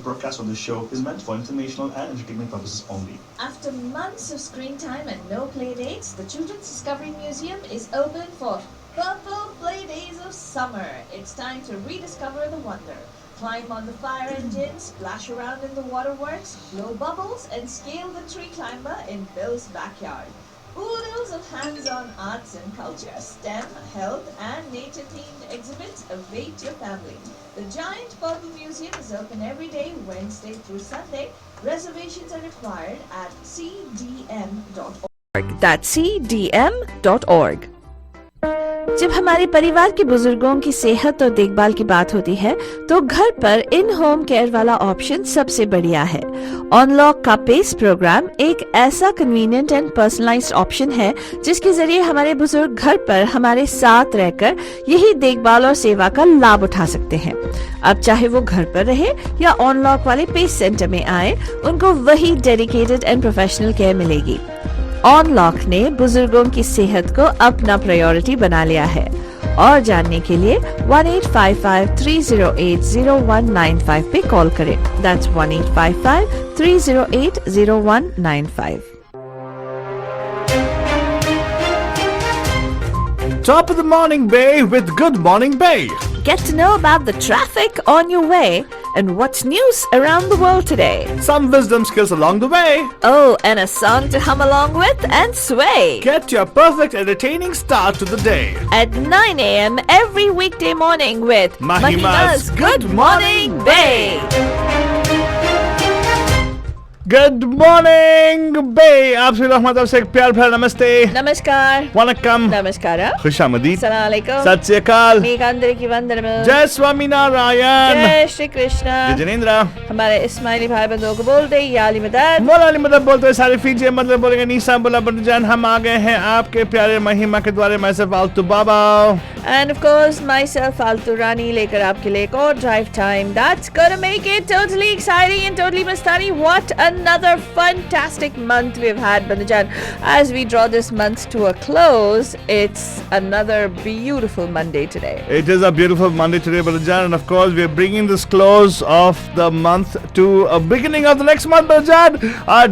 broadcast of the show is meant for informational and entertainment purposes only. After months of screen time and no play dates, the Children's Discovery Museum is open for Purple Play Days of Summer. It's time to rediscover the wonder. Climb on the fire engine, splash around in the waterworks, blow bubbles, and scale the tree climber in Bill's backyard. Oodles of hands-on arts and culture, STEM, health, and nature-themed exhibits await your family. The Giant Purple Museum is open every day, Wednesday through Sunday. Reservations are required at cdm.org. That's cdm.org. जब हमारे परिवार के बुजुर्गों की सेहत और देखभाल की बात होती है तो घर पर इन होम केयर वाला ऑप्शन सबसे बढ़िया है। अनलॉक का पेस प्रोग्राम एक ऐसा कन्वीनियंट एंड पर्सनलाइज्ड ऑप्शन है जिसके जरिए हमारे बुजुर्ग घर पर हमारे साथ रहकर यही देखभाल और सेवा का लाभ उठा सकते हैं। अब चाहे वो घर पर रहे या अनलॉक वाले पेस सेंटर में आए, उनको वही डेडिकेटेड एंड प्रोफेशनल केयर मिलेगी। अनलॉक ने बुजुर्गों की सेहत को अपना प्रायोरिटी बना लिया है। और जानने के लिए 1855-308-0195 पे कॉल करें। That's 1855-308-0195। Top of the morning, Bay, with Good Morning Bay. Get to know about the traffic on your way and what's news around the world today. Some wisdom skills along the way. Oh, and a song to hum along with and sway. Get your perfect entertaining start to the day. At 9 a.m. every weekday morning with Mahima's Good Morning Bay. Good morning, Bay. आप सभी लोग मतलब से एक प्यार भरा नमस्ते, नमस्कार, वनक्कम, नमस्कारा, खुशामदीद, अस्सलाम वालेकुम, सत श्री अकाल, मेघांतरिकी वंदनम, जय स्वामी नारायण, जय श्री कृष्णा, जय जिनेंद्र। हमारे इस्माइली भाई बंधुओं को बोलते हैं या अली मदद, मौला अली मदद बोलते हैं सारे फीचे मतलब बोलेंगे नीसा बोला बंदजान। हम आ गए हैं आपके प्यारे महिमा के द्वारे। मैं से फालतू बाबा and of course myself फालतू रानी लेकर आपके लिए एक और drive time that's gonna make it totally exciting and totally mastani. What another fantastic month we've had, Bandajan. As we draw this month to a close, it's another beautiful Monday today. It is a beautiful Monday today, Bandajan, and of course we're bringing this close of the month to a beginning of the next month, Bandajan.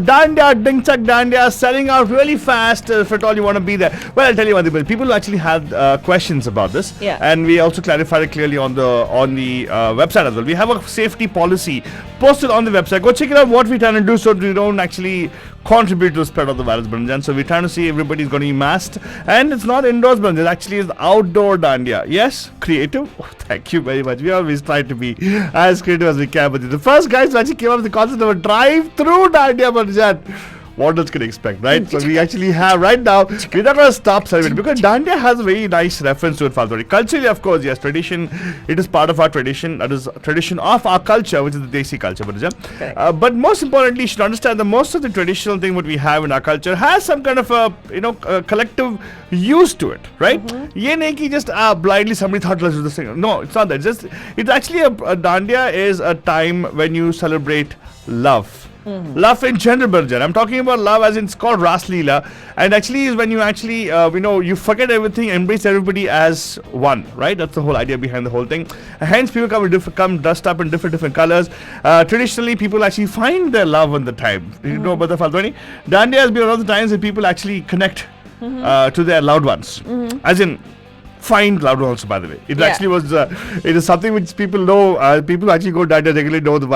Dandiya, Dingchak Dandiya, selling out really fast. If at all you want to be there, well, I'll tell you one thing. People actually had questions about this, yeah, and we also clarified it clearly on the website as well. We have a safety policy posted on the website. Go check it out. What we're trying to do so we don't actually contribute to the spread of the virus, Banjan. So we're trying to see everybody's going to be masked, and it's not indoors, Banjan. It actually is outdoor Dandiya. Yes, creative. Oh, thank you very much. We always try to be as creative as we can. But the first guys who actually came up with the concept of a drive-through Dandiya, Banjan. What else can you expect, right? So we actually have right now, we're not going to stop celebrating because Dandiya has a very nice reference to it, Faltori. Culturally, of course, yes, tradition, it is part of our tradition, that is tradition of our culture, which is the Desi culture, but most importantly, you should understand that most of the traditional thing what we have in our culture has some kind of a, a collective use to it, right? Ye nahi ki just blindly somebody thought let's do this thing. No, it's not that. It's actually a Dandiya is a time when you celebrate love. Love in general, Banjan. I'm talking about love as in it's called Ras Leela, and actually is when you actually you forget everything, embrace everybody as one, right? That's the whole idea behind the whole thing. Hence people come dressed up in different colors. Traditionally people actually find their love on the time. You know about the Faltoni? Dandiya has been one of the times that people actually connect to their loved ones, as in find loved ones, by the way. It actually was, it is something which people know, people actually go Dandiya regularly know the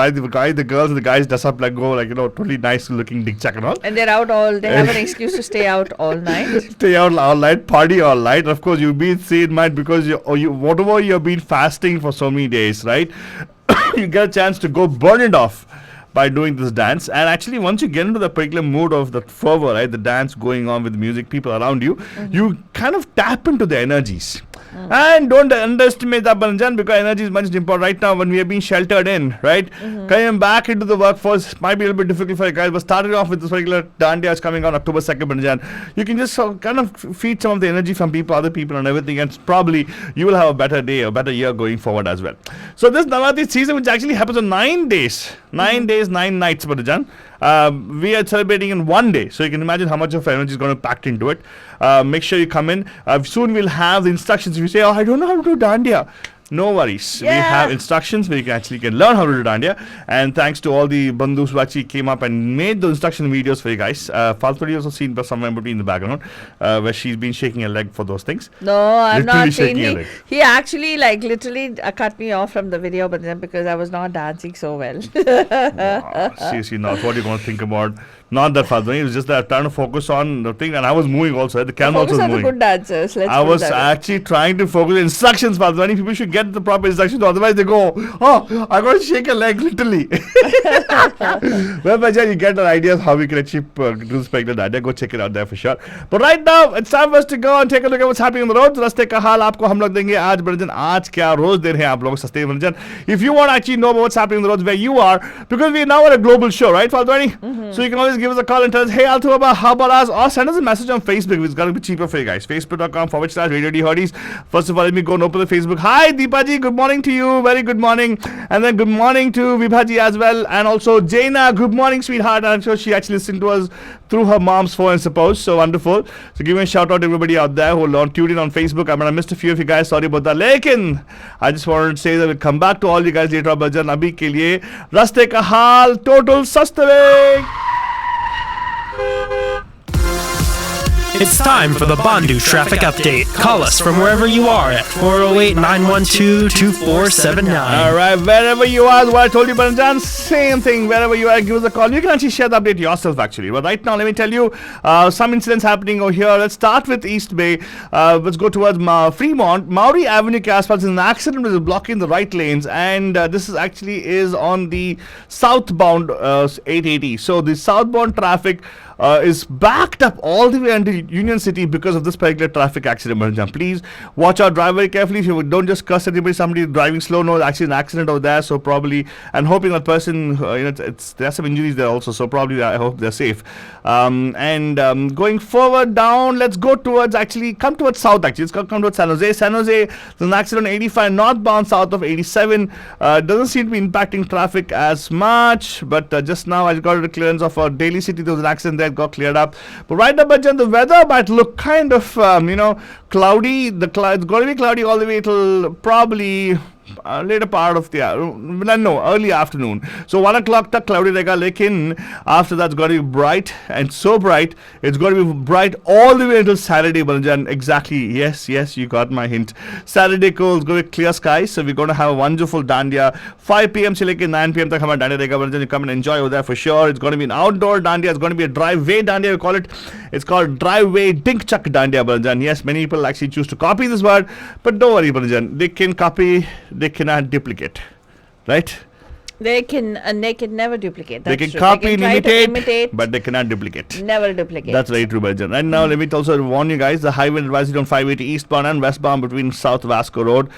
girls and the guys dress up totally nice looking dingchak and all. And they're out they have an excuse to stay out all night. Stay out all night, party all night. And of course, you've been seen, mind, because whatever you've been fasting for so many days, right? You get a chance to go burn it off by doing this dance. And actually once you get into the particular mood of the fervor, right, the dance going on with the music, people around you, you kind of tap into the energies. And don't underestimate that, Banjan, because energy is much important right now when we are being sheltered in, right? Coming back into the workforce might be a little bit difficult for you guys, but starting off with this particular Dandiya is coming on October 2nd, Banjan. You can just kind of feed some of the energy from other people and everything, and probably you will have a better day, a better year going forward as well. So this Navratri season, which actually happens on 9 days, 9 days, 9 nights, Banjan. We are celebrating in 1 day, so you can imagine how much of energy is going to be packed into it. Make sure you come in. Soon we'll have the instructions. If you say, oh, I don't know how to do Dandiya, No worries. We Yeah. have instructions where you can learn how to do Dandiya. And thanks to all the bandhus who actually came up and made the instruction videos for you guys. Falturi also seen somewhere in between in the background where she's been shaking her leg for those things. No, I'm Literally not saying shaking her leg. he actually literally cut me off from the video, but then because I was not dancing so well. Seriously, not what you're going to think about. Not that Falturi. It was just that I'm trying to focus on the thing, and I was moving also. The camera Focus also on was the moving. good dancers. Let's I put it was that way. actually trying to focus on instructions, Falturi. People should get the proper instructions, otherwise they go, oh, I got to shake a leg, literally. Well, Bhajan, you get an idea of how we can achieve respect that. Go check it out there for sure. But right now, it's time for us to go and take a look at what's happening on the road. रास्ते का हाल आपको हम लोग देंगे आज version आज क्या रोज दे रहे हैं आप लोग सस्ते version. If you want to actually know about what's happening on the roads where you are, because we are now at a global show, right, Falturi? So you can always give us a call and tell us, hey, Althuaba, how about us? Or send us a message on Facebook. It's going to be cheaper for you guys. Facebook.com/Radio D Hotties. First of all, let me go and open the Facebook. Hi, Deepaji. Good morning to you. Very good morning. And then good morning to Vibhaji as well. And also Jaina. Good morning, sweetheart. I'm sure she actually listened to us through her mom's phone, I suppose. So wonderful. So give me a shout out to everybody out there who are tuned in on Facebook. I mean, I missed a few of you guys. Sorry about that. Lekin, I just wanted to say that we'll come back to all you guys later. But abhi ke liye, raste ka haal, total sastave. It's time for the Bandu traffic update. Call us from wherever you are at 408-912-2479. Alright, wherever you are, what I told you, Banjan, same thing. Wherever you are, give us a call. You can actually share the update yourself, actually. But right now, let me tell you some incidents happening over here. Let's start with East Bay. Let's go towards Fremont. Maury Avenue ke aspas is an accident which is blocking the right lanes, and this is actually on the southbound 880. So the southbound traffic is backed up all the way until Union City because of this particular traffic accident. Banjan. Please watch out, drive very carefully. If you don't just cuss anybody, somebody driving slow. No, actually an accident over there. So probably, and hoping that person, there's some injuries there also. So probably, I hope they're safe. Going forward down, let's go towards come towards south. Actually, let's come towards San Jose. San Jose, there's an accident on 85 northbound south of 87. Doesn't seem to be impacting traffic as much, but just now I got a clearance of Daly City. There was an accident there, got cleared up. But right now, Bajan, the weather might look kind of, cloudy. It's going to be cloudy all the way till probably later part of the early afternoon. So 1 o'clock tak cloudy रहेगा, लेकिन after that it's going to be bright, and so bright it's going to be bright all the way until Saturday. Banjan. Exactly, yes, you got my hint. Saturday को it's going to be clear skies, so we're going to have a wonderful Dandiya 5 p.m. से लेके 9 p.m. तक हमारा Dandiya रहेगा. Banjan, you come and enjoy over there for sure. It's going to be an outdoor Dandiya. It's going to be a drive-way Dandiya, we call it. It's called drive-way dink-chuck Dandiya, Banjan. Yes, many people actually choose to copy this word, but don't worry, Banjan. They can copy, they cannot duplicate, right? They can never duplicate. That's they can true. copy they and can imitate, but they cannot duplicate. Never duplicate. That's very true, Bajan. And now let me also warn you guys, the highway advisory on 580 eastbound and westbound between South Vasco Road.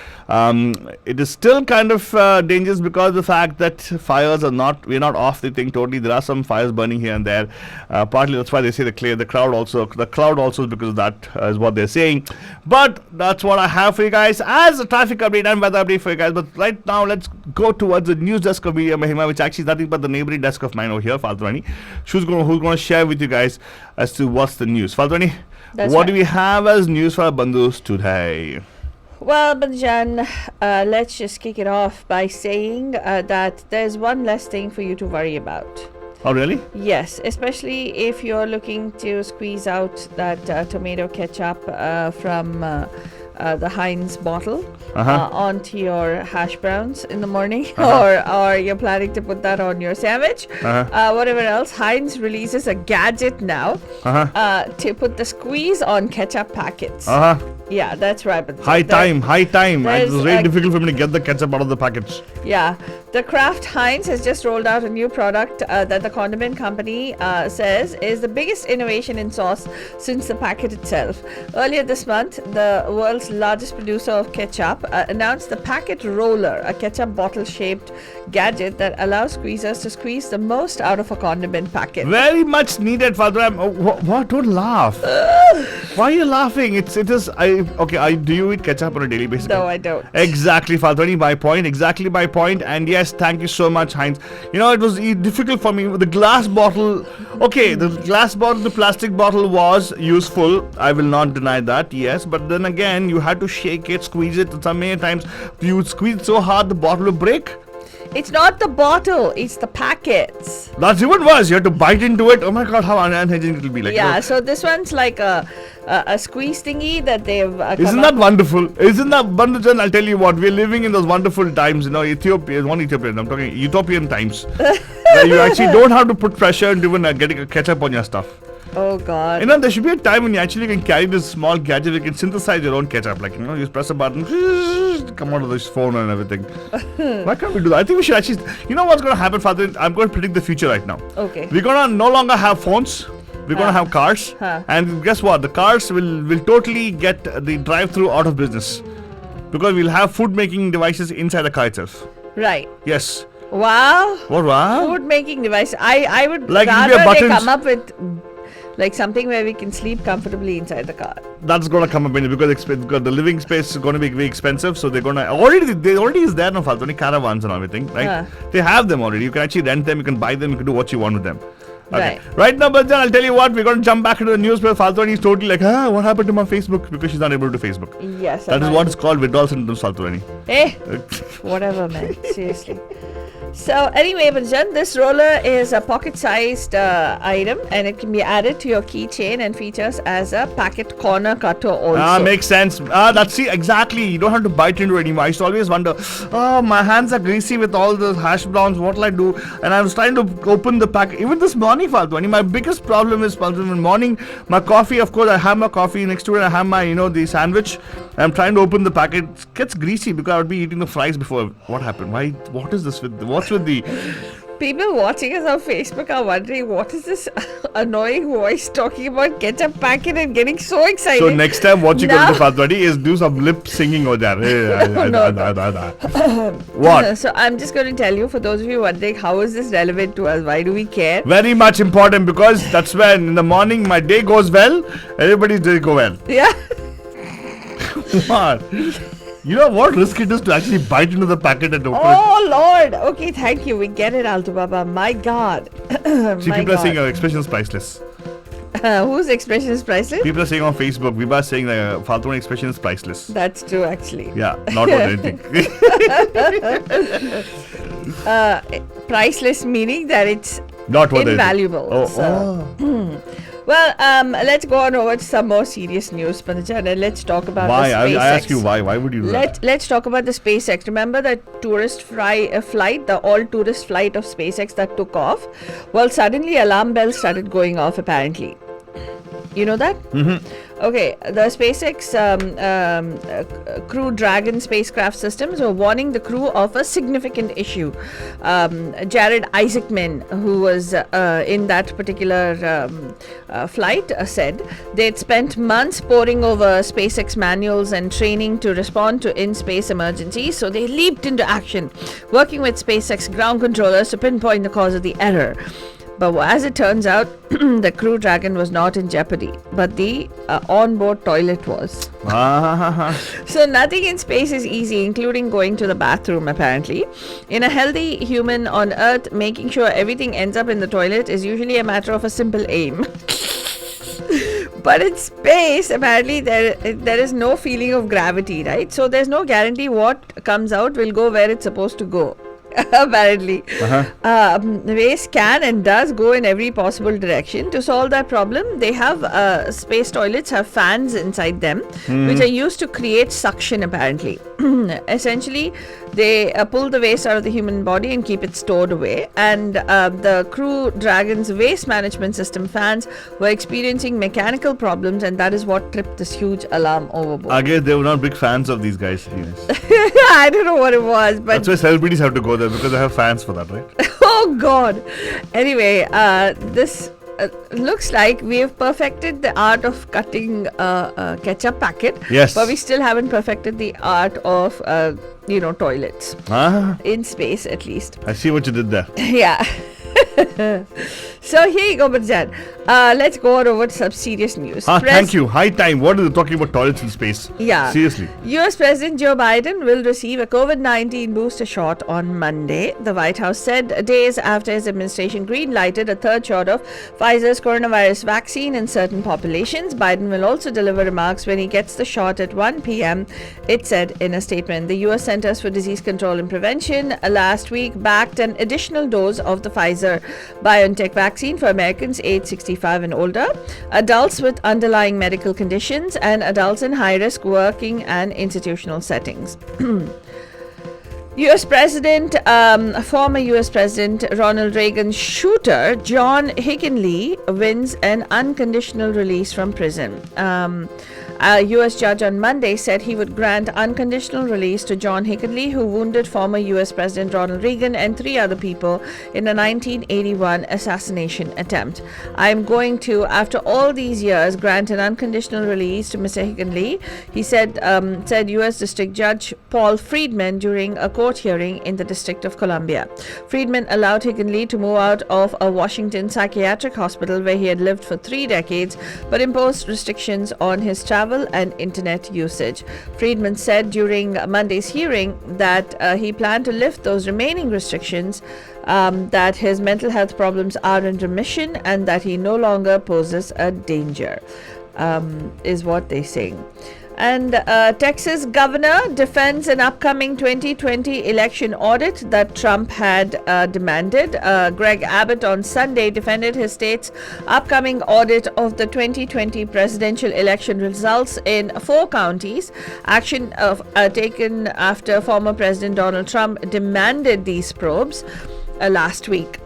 It is still kind of dangerous because of the fact that fires we're not off the thing totally. There are some fires burning here and there. Partly that's why they say the cloud also is because of that, is what they're saying. But that's what I have for you guys as a traffic update and weather update for you guys. But right now, let's go towards the news desk of Media Mahima, which actually is nothing but the neighboring desk of mine over here, Faltwani. Who's going to share with you guys as to what's the news. Faltwani, what do we have as news for our bandhus today? Well, Banjan, let's just kick it off by saying that there's one less thing for you to worry about. Oh, really? Yes, especially if you're looking to squeeze out that tomato ketchup from the Heinz bottle onto your hash browns in the morning, or you're planning to put that on your sandwich, whatever else. Heinz releases a gadget now to put the squeeze on ketchup packets. Yeah, that's right. But high time. It was very difficult for me to get the ketchup out of the package. Yeah, the Kraft Heinz has just rolled out a new product that the condiment company says is the biggest innovation in sauce since the packet itself. Earlier this month, the world's largest producer of ketchup announced the Packet Roller, a ketchup bottle-shaped gadget that allows squeezers to squeeze the most out of a condiment packet. Very much needed, Father. What? Don't laugh. Why are you laughing? Do you eat ketchup on a daily basis? No, I don't. Exactly, Father. My point. And yes, Yes, thank you so much, Heinz. You know, it was difficult for me with the glass bottle. Okay, the glass bottle, the plastic bottle was useful. I will not deny that. Yes, but then again, you had to shake it, squeeze it. Some many times you would squeeze it so hard the bottle would break. It's not the bottle, it's the packets. That's even worse. You have to bite into it. Oh my God, how unhygienic it will be. Like, Yeah, you know, so this one's like a squeeze thingy that they've isn't that wonderful? Isn't that wonderful? I'll tell you what, we're living in those wonderful times. You know, Ethiopia, I'm talking utopian times. Where you actually don't have to put pressure into even getting a ketchup on your stuff. Oh God. You know, there should be a time when you actually can carry this small gadget. You can synthesize your own ketchup. Like, you know, you just press a button, come out of this phone and everything. Why can't we do that? I think we should actually. You know what's going to happen, Father? I'm going to predict the future right now. Okay. We're going to no longer have phones. We're going to have cars. And guess what? The cars will totally get the drive-through out of business. Because we'll have food making devices inside the car itself. Right. Yes. Wow. What? Wow. Food making device. I would Like rather India they buttons. come up with like something where we can sleep comfortably inside the car. That's going to come up in because the living space is going to be very expensive. So they're going to already is there no Faltoni caravans and everything, right? They have them already. You can actually rent them. You can buy them. You can do what you want with them. Okay. Right now, but then I'll tell you what, we're going to jump back into the news where Faltoni is totally like, what happened to my Facebook? Because she's not able to Facebook. Yes. That is what is called withdrawal symptoms, Faltoni. Hey, whatever, man. Seriously. So anyway, Banjan, this roller is a pocket-sized item and it can be added to your keychain and features as a packet corner cutter also. Makes sense. See, exactly. You don't have to bite into it anymore. I used to always wonder, my hands are greasy with all the hash browns. What will I do? And I was trying to open the packet. Even this morning, Faltoni, my biggest problem is, in the morning, my coffee, of course, I have my coffee next to it. I have my, the sandwich. I'm trying to open the packet. It gets greasy because I would be eating the fries before. What happened? What is this what's with the... People watching us on Facebook are wondering what is this annoying voice talking about ketchup packet and getting so excited. So next time what you got to Fatwadi is do some lip singing over there. What? So I'm just going to tell you, for those of you wondering, how is this relevant to us? Why do we care? Very much important because that's when in the morning my day goes well, everybody's day go well. Yeah. What? You know what risk it is to actually bite into the packet and open it? Oh Lord! Okay, thank you. We get it, Alto Baba. My God. See, people are saying your expression is priceless. Whose expression is priceless? People are saying on Facebook, we are saying the Faltoni expression is priceless. That's true, actually. Yeah, not worth anything. Priceless meaning that it's not worth invaluable. Oh. Well, let's go on over to some more serious news, Panajan, and let's talk about the SpaceX. I ask you why. Why would you do that? Let's talk about the SpaceX. Remember the tourist flight, the all-tourist flight of SpaceX that took off? Well, suddenly alarm bells started going off, apparently. You know that? Mm-hmm. Okay, the SpaceX Crew Dragon spacecraft systems were warning the crew of a significant issue. Jared Isaacman, who was in that particular flight, said they'd spent months poring over SpaceX manuals and training to respond to in-space emergencies, so they leaped into action, working with SpaceX ground controllers to pinpoint the cause of the error. But as it turns out, the Crew Dragon was not in jeopardy, but the onboard toilet was. So nothing in space is easy, including going to the bathroom, apparently. In a healthy human on Earth, making sure everything ends up in the toilet is usually a matter of a simple aim. But in space, apparently, there is no feeling of gravity, right? So there's no guarantee what comes out will go where it's supposed to go. Apparently, waste can and does go in every possible direction. To solve that problem, they have space toilets have fans inside them, which are used to create suction. Apparently, essentially, they pull the waste out of the human body and keep it stored away. And the Crew Dragon's waste management system fans were experiencing mechanical problems, and that is what tripped this huge alarm overboard. I guess they were not big fans of these guys. I don't know what it was, but that's why celebrities have to go there because they have fans for that, right? Oh God! Anyway, this looks like we have perfected the art of cutting a ketchup packet. Yes. But we still haven't perfected the art of toilets in space, at least. I see what you did there. Yeah. So here you go, Banjan. Let's go on over to some serious news. Thank you. High time. What is it talking about toilets in space? Yeah. Seriously. US President Joe Biden will receive a COVID-19 booster shot on Monday. The White House said days after his administration green-lighted a third shot of Pfizer's coronavirus vaccine in certain populations. Biden will also deliver remarks when he gets the shot at 1 p.m., it said in a statement. The US Centers for Disease Control and Prevention last week backed an additional dose of the Pfizer-BioNTech vaccine for Americans aged 65 and older, adults with underlying medical conditions, and adults in high-risk working and institutional settings. Former US President Ronald Reagan's shooter, John Hickenley, wins an unconditional release from prison. A US judge on Monday said he would grant unconditional release to John Hickenley, who wounded former US President Ronald Reagan and 3 other people in a 1981 assassination attempt. I'm going to, after all these years, grant an unconditional release to Mr. Hickenley, he said US District Judge Paul Friedman during a court hearing in the District of Columbia. Friedman allowed Hickenley to move out of a Washington psychiatric hospital where he had lived for 3 decades, but imposed restrictions on his travel and internet usage. Friedman said during Monday's hearing that he planned to lift those remaining restrictions, that his mental health problems are in remission and that he no longer poses a danger, is what they're saying. And Texas governor defends an upcoming 2020 election audit that Trump had demanded. Greg Abbott on Sunday defended his state's upcoming audit of the 2020 presidential election results in 4 counties. Action taken after former President Donald Trump demanded these probes last week.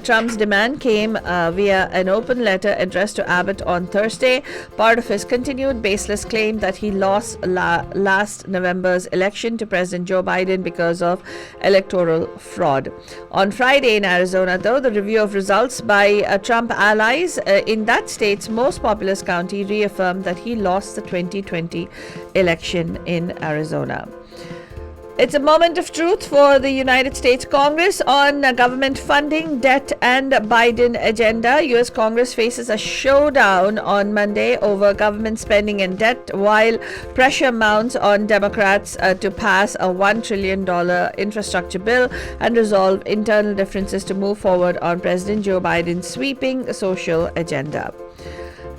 Trump's demand came via an open letter addressed to Abbott on Thursday, part of his continued baseless claim that he lost last November's election to President Joe Biden because of electoral fraud. On Friday in Arizona, though, the review of results by Trump allies in that state's most populous county reaffirmed that he lost the 2020 election in Arizona. It's a moment of truth for the United States Congress on government funding, debt, and Biden agenda. U.S. Congress faces a showdown on Monday over government spending and debt, while pressure mounts on Democrats to pass a $1 trillion infrastructure bill and resolve internal differences to move forward on President Joe Biden's sweeping social agenda.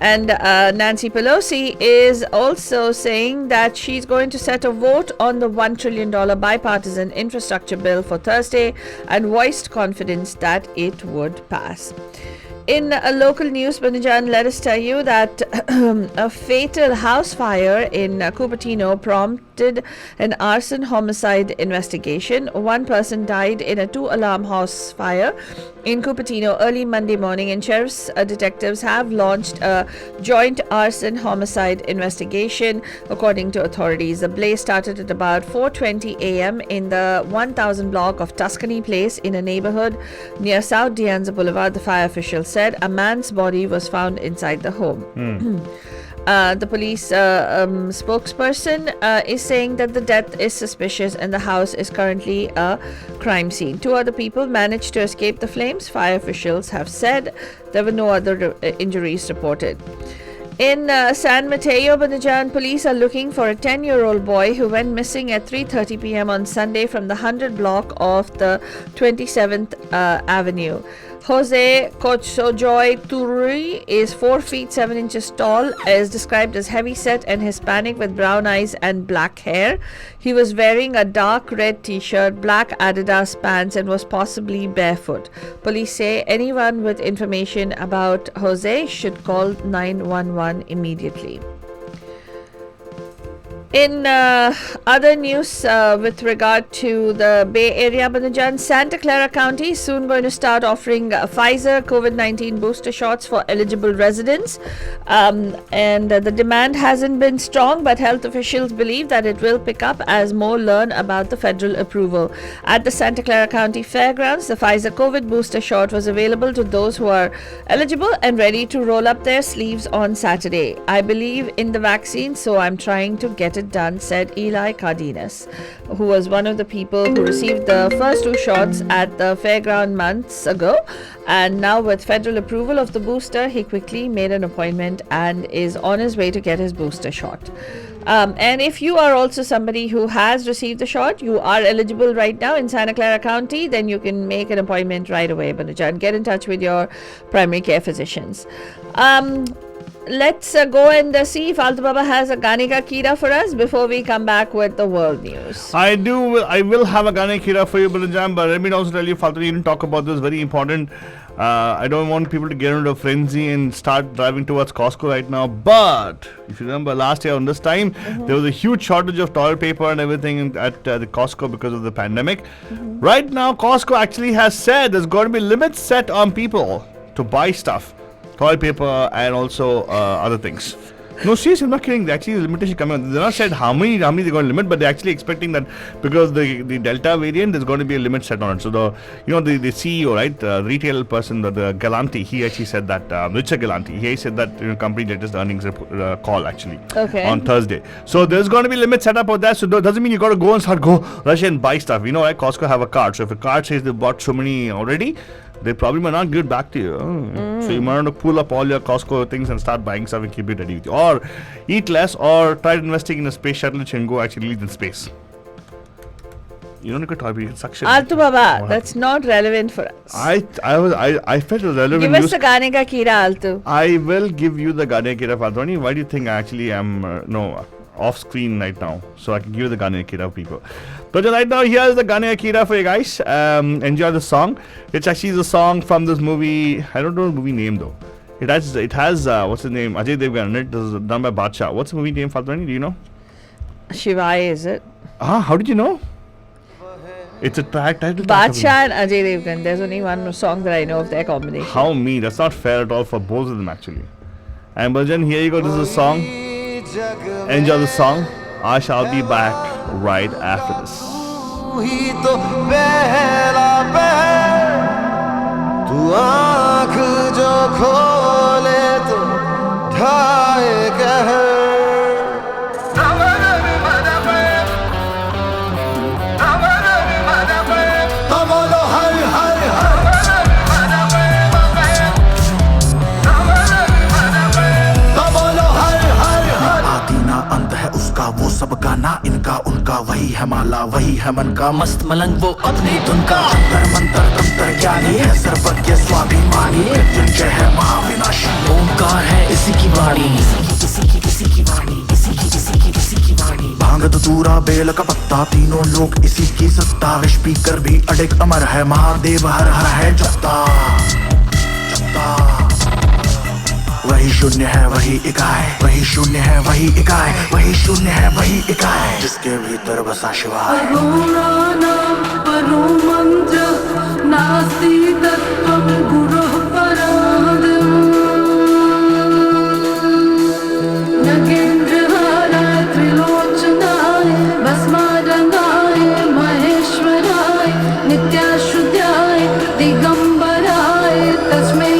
And Nancy Pelosi is also saying that she's going to set a vote on the $1 trillion bipartisan infrastructure bill for Thursday and voiced confidence that it would pass. In local news, Banajan, let us tell you that a fatal house fire in Cupertino prompted an arson homicide investigation. 1 person died in a 2-alarm house fire in Cupertino early Monday morning, and sheriff's detectives have launched a joint arson homicide investigation, according to authorities. The blaze started at about 4:20 a.m. in the 1000 block of Tuscany Place in a neighborhood near South De Anza Boulevard. The fire official said a man's body was found inside the home. The police spokesperson is saying that the death is suspicious and the house is currently a crime scene. 2 other people managed to escape the flames. Fire officials have said there were no other injuries reported. In San Mateo, Banajan, police are looking for a 10-year-old boy who went missing at 3:30 p.m. on Sunday from the 100 block of the 27th Avenue. Jose Cochojoy Turri is 4 feet 7 inches tall, is described as heavy-set and Hispanic with brown eyes and black hair. He was wearing a dark red t-shirt, black Adidas pants, and was possibly barefoot. Police say anyone with information about Jose should call 911 immediately. In other news with regard to the Bay Area, Banajan, Santa Clara County is soon going to start offering Pfizer COVID-19 booster shots for eligible residents. And the demand hasn't been strong, but health officials believe that it will pick up as more learn about the federal approval. At the Santa Clara County Fairgrounds, the Pfizer COVID booster shot was available to those who are eligible and ready to roll up their sleeves on Saturday. I believe in the vaccine, so I'm trying to get it done, said Eli Cardenas, who was one of the people who received the first 2 shots at the fairground months ago. And now, with federal approval of the booster, he quickly made an appointment and is on his way to get his booster shot. And if you are also somebody who has received the shot, you are eligible right now in Santa Clara County, then you can make an appointment right away, Banuja, and get in touch with your primary care physicians. Let's go and see if Altu Baba has a Kanika Kira for us before we come back with the world news. I will have a Kanika Kira for you, Balanjam, but let me also tell you, Faltu, you didn't talk about this, very important. I don't want people to get into a frenzy and start driving towards Costco right now. But if you remember last year on this time, there was a huge shortage of toilet paper and everything at the Costco because of the pandemic. Right now, Costco actually has said there's going to be limits set on people to buy stuff, toilet paper and also other things. No, seriously, I'm not kidding. They actually, the limitation coming on. They're not said how many they're going to limit, but they're actually expecting that because the Delta variant, there's going to be a limit set on it. So the CEO, right, the retail person, the Galanti, he actually said that, Richard Galanti, he said that company latest earnings call actually on Thursday. So there's going to be limits set up on that. So that doesn't mean you got to go and rush and buy stuff. You know, like Costco have a card. So if a card says they bought so many already, they probably might not give it back to you. So you might want to pull up all your Costco things and start buying stuff and keep it ready with you. Or eat less or try investing in a space shuttle which can go actually live in space. You don't need to talk, you can suction. Altu Baba, that's not relevant for us. I felt it was relevant. Give us the Kanika Kira, Altu. I will give you the Kanika Kira, Faltoni. Why do you think I actually am off screen right now? So I can give you the Kanika Kira, people. But right now, here's the Kanika Kira for you guys. Enjoy the song. It's actually the song from this movie. I don't know the movie name though. It has what's the name? Ajay Devgan in it. This is done by Badshah. What's the movie name, Faltoni? Do you know? Shivai, is it? How did you know? It's a title. Badshah and Ajay Devgan. There's only one song that I know of their combination. How mean? That's not fair at all for both of them actually. And Baljan, here you go. This is a song. Enjoy the song. I shall be back right after this. वो सबका ना इनका उनका वही है माला वही है मन का मस्त मलंग वो अपनी धुन का अंतर मंत्र तंत्र ज्ञानी है सर्वज्ञ स्वाभिमानी मृत्युंजय है महाविनाशी ओंकार है इसी की वाणी किसी की वाणी किसी की वाणी भांग धतूरा बेल का पत्ता तीनों लोग इसी की सत्ता विष पीकर भी अडिग अमर है महादेव हर हर है जपता वही शून्य है वही इकाई वही शून्य है वही इकाई वही शून्य है वही इकाई जिसके भीतर बसा शिवाय परो मंत्र नास्ति तत्त्वं गुरुः परादम् नगेन्द्रहाराय त्रिलोचनाय भस्मादनाय महेश्वराय नित्याशुद्धाय दिगंबराय तस्मै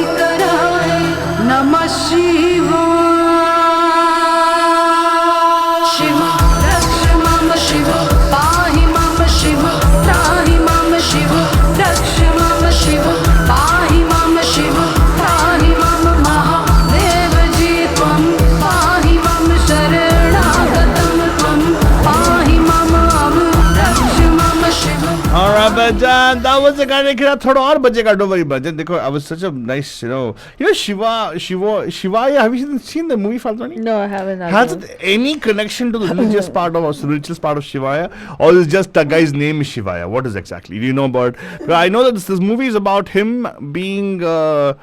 नमः शिवाय शिव रक्ष मम शिव पाहि मम शिव त्राहि मम शिव रक्ष मम शिव पाहि मम शिव त्राहि मम महादेव जी त्वं पाहि मम शरणागतं त्वं पाहि मम रक्ष मम Shiv. Alright, Bajan, that was the Kanika Kira. Thoda aur bajega, don't worry, Bajan. Dekho, I was such a nice, Shiva. Have you seen the movie, Faltoni? No, I haven't. Has it any connection to the religious part of spiritual part of Shivaya, or is just the guy's name is Shivaya? What is exactly? Do you know about? I know that this movie is about him being a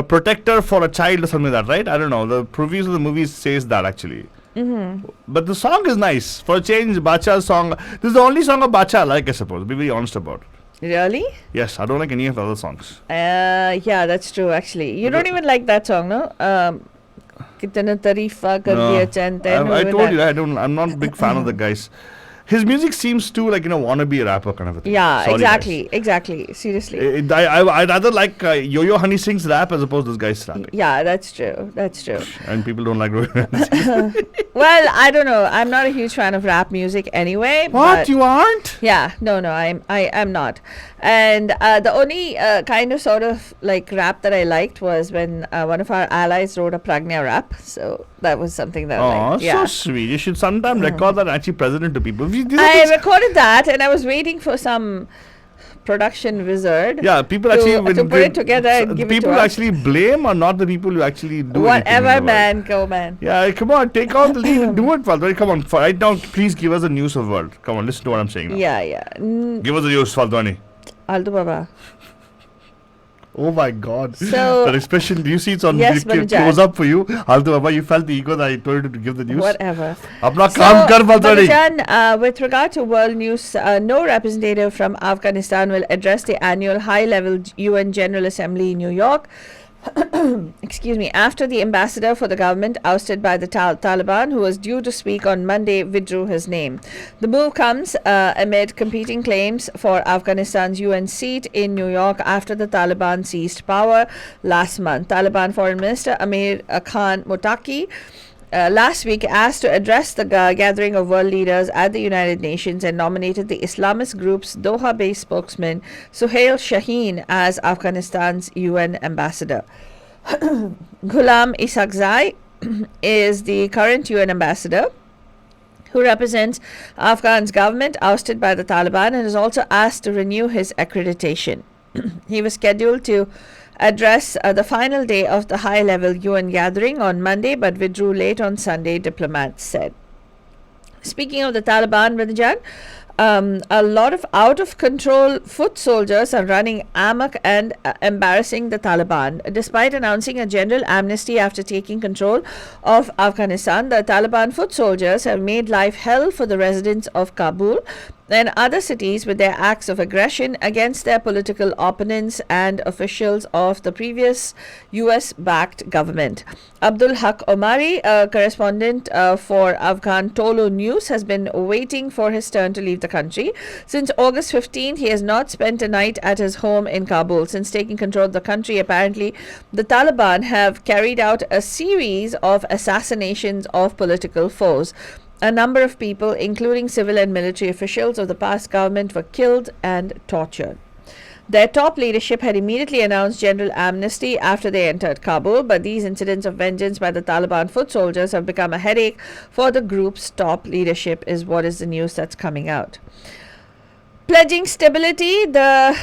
protector for a child or something like that, right? I don't know. The previews of the movie says that actually. But the song is nice. For a change, Badshah's song. This is the only song of Badshah I like, I suppose. Be very honest about it. Really? Yes, I don't like any of the other songs. Yeah, that's true actually. You don't even like that song, no? Kitna tarifa kar diya chante. I told you, I'm not a big fan of the guys. his music seems too like wannabe rapper kind of a thing. Yeah, Sorry, exactly. Seriously. I'd rather like Yo-Yo Honey Singh's rap as opposed to this guy's rapping. Yeah, that's true. And people don't like Yo-Yo Honey Singh. Well, I don't know. I'm not a huge fan of rap music anyway. What, but you aren't? Yeah, no, I'm not. And the only kind of sort of like rap that I liked was when one of our allies wrote a Pragnya rap. So that was something that I liked. So sweet. You should sometime record that and actually present it to people. I recorded that and I was waiting for some production wizard. Yeah, people actually to put it together and give it to us. People actually blame or not the people who actually do whatever, man. Go, man. Yeah, come on, take out the lead and do it, Faltwani. Come on, right now, please give us the news of the world. Come on, listen to what I'm saying now. Yeah. Give us the news, Faltwani. Aldo Baba. Oh my God. So, that expression, do you see it's on yes, close up for you? Aldo Baba, you felt the ego that I told you to give the news. Whatever. Apna kaam kar, Faltwani. With regard to world news, no representative from Afghanistan will address the annual high-level UN General Assembly in New York. Excuse me, after the ambassador for the government ousted by the Taliban, who was due to speak on Monday, withdrew his name. The move comes amid competing claims for Afghanistan's UN seat in New York after the Taliban seized power last month. Taliban Foreign Minister Amir Khan Muttaqi last week asked to address the gathering of world leaders at the United Nations and nominated the Islamist group's Doha-based spokesman Suhail Shaheen as Afghanistan's UN ambassador. Ghulam Isakzai is the current UN ambassador who represents Afghan's government ousted by the Taliban and is also asked to renew his accreditation. He was scheduled to address the final day of the high-level UN gathering on Monday, but withdrew late on Sunday, diplomats said. Speaking of the Taliban, Vinajan, a lot of out-of-control foot soldiers are running amok and embarrassing the Taliban. Despite announcing a general amnesty after taking control of Afghanistan, the Taliban foot soldiers have made life hell for the residents of Kabul and other cities with their acts of aggression against their political opponents and officials of the previous US-backed government. Abdul Haq Omari, a correspondent for Afghan Tolo News, has been waiting for his turn to leave the country. Since August 15th, he has not spent a night at his home in Kabul. Since taking control of the country, apparently, the Taliban have carried out a series of assassinations of political foes. A number of people, including civil and military officials of the past government, were killed and tortured. Their top leadership had immediately announced general amnesty after they entered Kabul, but these incidents of vengeance by the Taliban foot soldiers have become a headache for the group's top leadership, is what is the news that's coming out. Pledging stability, the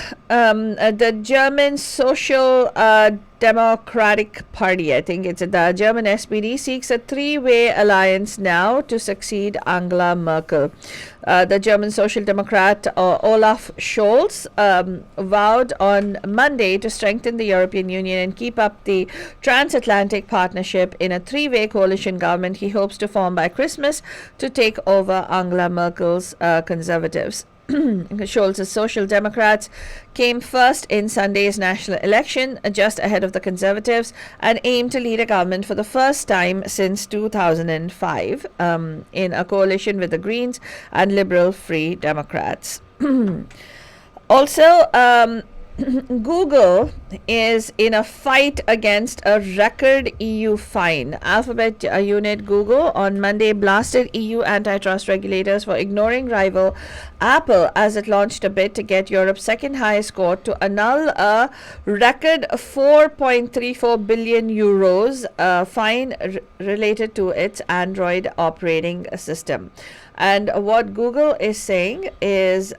German Social Democratic Party, I think it's the German SPD, seeks a three-way alliance now to succeed Angela Merkel. The German Social Democrat Olaf Scholz vowed on Monday to strengthen the European Union and keep up the transatlantic partnership in a three-way coalition government he hopes to form by Christmas to take over Angela Merkel's Conservatives. Scholz's Social Democrats came first in Sunday's national election, just ahead of the Conservatives, and aim to lead a government for the first time since 2005 in a coalition with the Greens and Liberal Free Democrats. Also, Google is in a fight against a record EU fine. Alphabet unit Google on Monday blasted EU antitrust regulators for ignoring rival Apple as it launched a bid to get Europe's second highest court to annul a record 4.34 billion euros fine related to its Android operating system. And what Google is saying is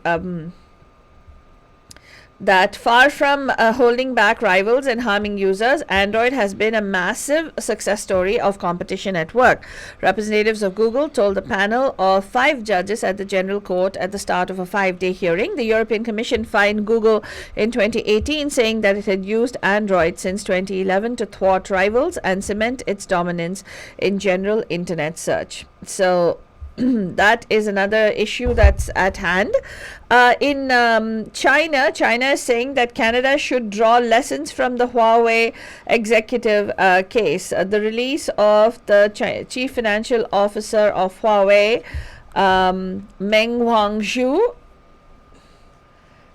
that far from holding back rivals and harming users, Android has been a massive success story of competition at work. Representatives of Google told the panel of 5 judges at the General Court at the start of a 5-day hearing. The European Commission fined Google in 2018, saying that it had used Android since 2011 to thwart rivals and cement its dominance in general internet search. So that is another issue that's at hand. In China is saying that Canada should draw lessons from the Huawei executive case. The release of the chief financial officer of Huawei, Meng Wanzhou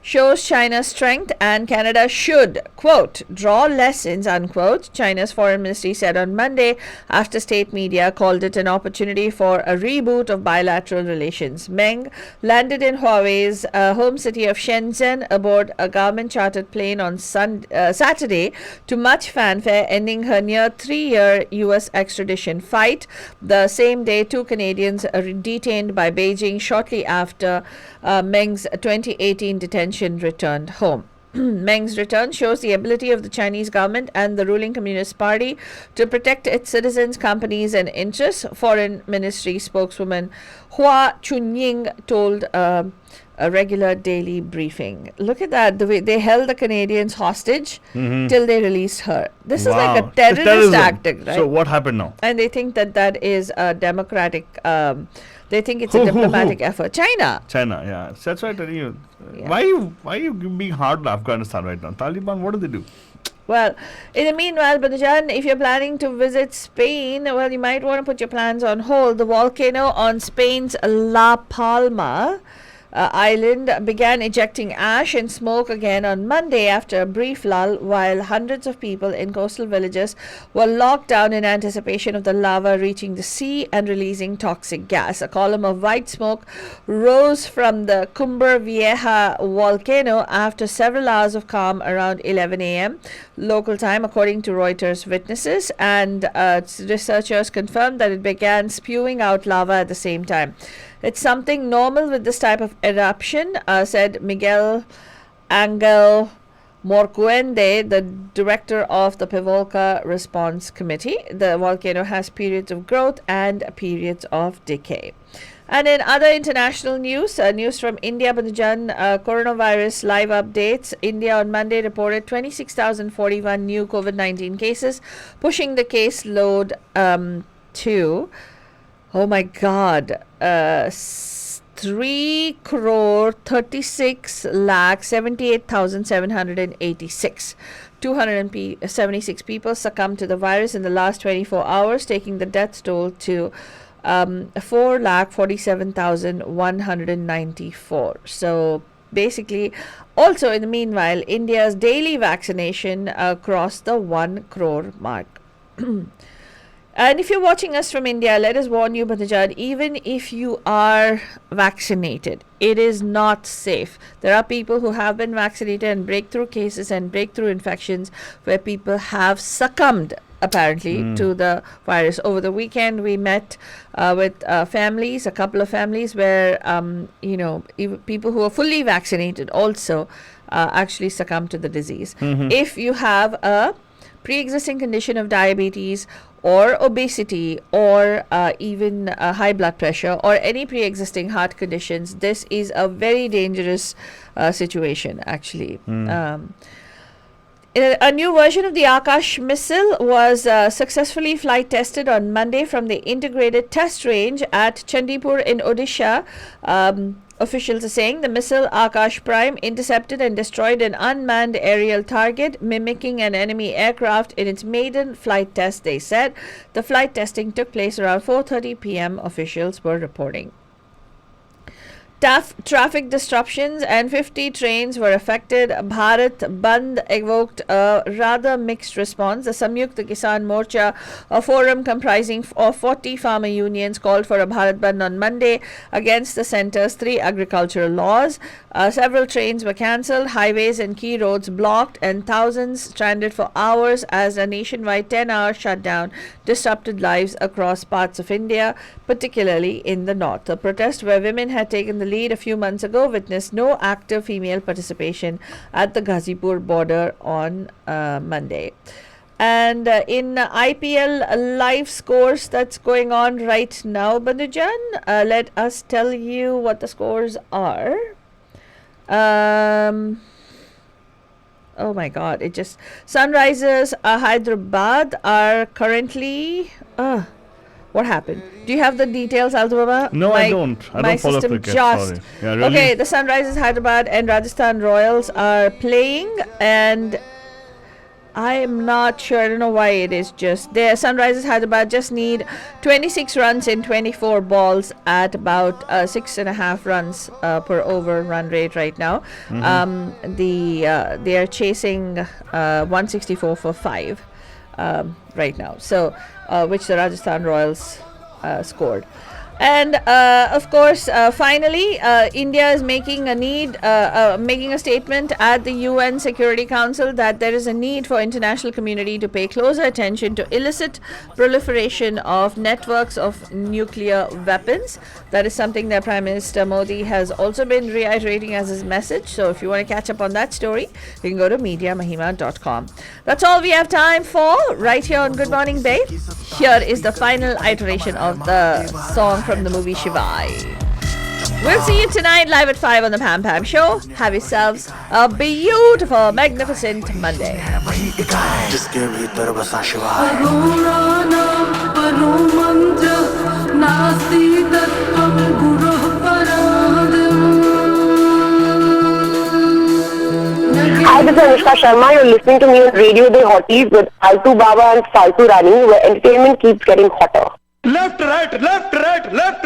shows China's strength and Canada should, quote, draw lessons, unquote, China's foreign ministry said on Monday after state media called it an opportunity for a reboot of bilateral relations. Meng landed in Huawei's home city of Shenzhen aboard a government-chartered plane on Saturday to much fanfare, ending her near 3-year U.S. extradition fight. The same day, 2 Canadians are detained by Beijing shortly after Meng's 2018 detention returned home. Meng's return shows the ability of the Chinese government and the ruling Communist Party to protect its citizens, companies, and interests, Foreign Ministry spokeswoman Hua Chunying told a regular daily briefing. Look at that, the way they held the Canadians hostage till they released her. This is like a terrorist terrorism. tactic, right? So what happened now? And they think that is a democratic, they think it's a diplomatic effort. China, Yeah. So that's why I tell you. Yeah. Why are you being hard on Afghanistan right now? Taliban, what do they do? well, in the meanwhile, Badajan, if you're planning to visit Spain, well, you might want to put your plans on hold. The volcano on Spain's La Palma island began ejecting ash and smoke again on Monday after a brief lull, while hundreds of people in coastal villages were locked down in anticipation of the lava reaching the sea and releasing toxic gas. A column of white smoke rose from the Cumbre Vieja volcano after several hours of calm around 11 a.m. local time, according to Reuters witnesses, and researchers confirmed that it began spewing out lava at the same time. It's something normal with this type of eruption, said Miguel Angel Morcuende, the director of the Pivolca Response Committee. The volcano has periods of growth and periods of decay. And in other international news, news from India, Bandajan, coronavirus live updates. India on Monday reported 26,041 new COVID-19 cases, pushing the case load to, oh my God, 3 crore 36 lakh 78,786. 276 people succumbed to the virus in the last 24 hours, taking the death toll to 4,47,194. So basically, also in the meanwhile, India's daily vaccination crossed the 1 crore mark. And if you're watching us from India, let us warn you, Bhatajad, even if you are vaccinated, it is not safe. There are people who have been vaccinated and breakthrough cases and breakthrough infections where people have succumbed, apparently, to the virus. Over the weekend, we met with families, a couple of families where, even people who are fully vaccinated also actually succumb to the disease. If you have a pre-existing condition of diabetes or obesity or even high blood pressure or any pre-existing heart conditions, this is a very dangerous situation, actually. A new version of the Akash missile was successfully flight tested on Monday from the integrated test range at Chandipur in Odisha. Officials are saying the missile Akash Prime intercepted and destroyed an unmanned aerial target mimicking an enemy aircraft in its maiden flight test, they said. The flight testing took place around 4:30 p.m., officials were reporting. Tough traffic disruptions and 50 trains were affected. Bharat Bandh evoked a rather mixed response. The Samyukta Kisan Morcha, a forum comprising of 40 farmer unions, called for a Bharat Bandh on Monday against the centre's 3 agricultural laws. Several trains were cancelled, highways and key roads blocked, and thousands stranded for hours as a nationwide 10-hour shutdown disrupted lives across parts of India, particularly in the north. A protest where women had taken the lead a few months ago witnessed no active female participation at the Ghazipur border on Monday. And in IPL live scores that's going on right now, Bandujan, let us tell you what the scores are. Oh my God, it just... Sunrisers Hyderabad are currently... what happened? Do you have the details, Altubaba? No, I don't. I don't follow cricket. Sorry. Yeah, really? Okay, the Sunrisers Hyderabad and Rajasthan Royals are playing, and I am not sure. I don't know why it is just there. Sunrisers Hyderabad just need 26 runs in 24 balls at about 6.5 runs per over run rate right now. They are chasing 164 for 5 right now. So which the Rajasthan Royals scored. And of course, finally, India is making a statement at the UN Security Council that there is a need for international community to pay closer attention to illicit proliferation of networks of nuclear weapons. That is something that Prime Minister Modi has also been reiterating as his message. So if you want to catch up on that story, you can go to mediamahima.com. That's all we have time for right here on Good Morning Babe. Here is the final iteration of the song from the movie Shivai. We'll see you tonight live at 5 on the Pam Pam Show. Have yourselves a beautiful, magnificent Monday. जिसके भीतर बसा शिवाय Hi, this is Anushka Sharma. You're listening to me on Radio Day Hotties with Altu Baba and Faltu Rani, where entertainment keeps getting hotter. Left, right, left, right, left.